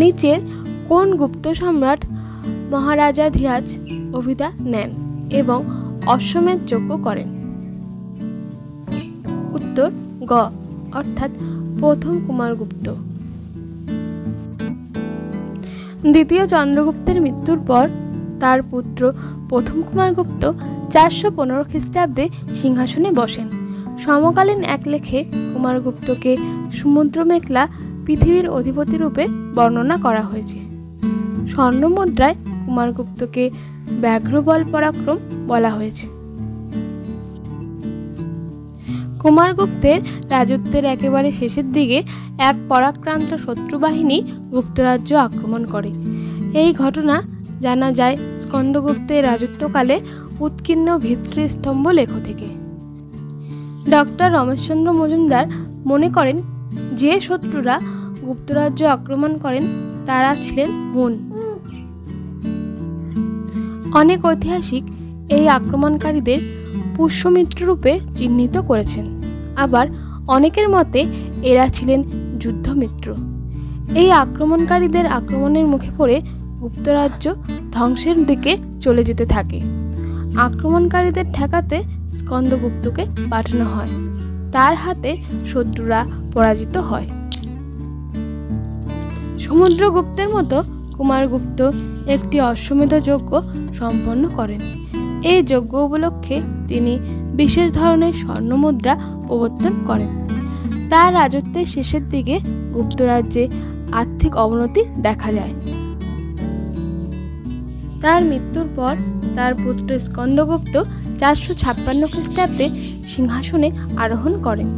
নিচের কোন গুপ্ত সম্রাট মহারাজাধিরাজ অভিধা নেন এবং অশ্বমেধ যজ্ঞ করেন? উত্তর গ অর্থাৎ প্রথম কুমারগুপ্ত। দ্বিতীয় চন্দ্রগুপ্তের মৃত্যুর পর তার পুত্র প্রথম কুমারগুপ্ত 415 খ্রিস্টাব্দে সিংহাসনে বসেন। সমকালীন এক লেখে কুমারগুপ্তকে সমুদ্রমেখলা পৃথিবীর অধিপতি রূপে বর্ণনা করা হয়েছে। স্বর্ণমুদ্রায় কুমারগুপ্তকে ব্যাঘ্রবল পরাক্রম বলা হয়েছে। কুমারগুপ্তের রাজত্বের একেবারে শেষের দিকে এক পরাক্রান্ত শত্রু বাহিনী গুপ্তরাজ্য আক্রমণ করে। এই ঘটনা জানা যায় স্কন্দগুপ্তের রাজত্বকালে উৎকীর্ণ ভিত্তিস্তম্ভ লেখ থেকে। ডক্টর রমেশচন্দ্র মজুমদার মনে করেন যে শত্রুরা গুপ্তরাজ্য আক্রমণ করেন তারা ছিলেন হুন। অনেক ঐতিহাসিক এই আক্রমণকারীদের পুষ্যমিত্র রূপে চিহ্নিত করেছেন, আবার অনেকের মতে এরা ছিলেন যুদ্ধমিত্র। এই আক্রমণকারীদের আক্রমণের মুখে পড়ে গুপ্তরাজ্য ধ্বংসের দিকে চলে যেতে থাকে। আক্রমণকারীদের ঠেকাতে স্কন্দগুপ্তকে পাঠানো হয়, তার হাতে শত্রুরা পরাজিত হয়। সমুদ্রগুপ্তের মতো কুমারগুপ্ত একটি অশ্বমেধ যজ্ঞ সম্পন্ন করেন। এই যজ্ঞ উপলক্ষে তিনি বিশেষ ধরনের স্বর্ণমুদ্রা প্রবর্তন করেন। তার রাজত্বের শেষের দিকে গুপ্তরাজ্যে আর্থিক অবনতি দেখা যায়। তার মৃত্যুর পর তার পুত্র স্কন্দগুপ্ত 456 খ্রিস্টাব্দে সিংহাসনে আরোহণ করেন।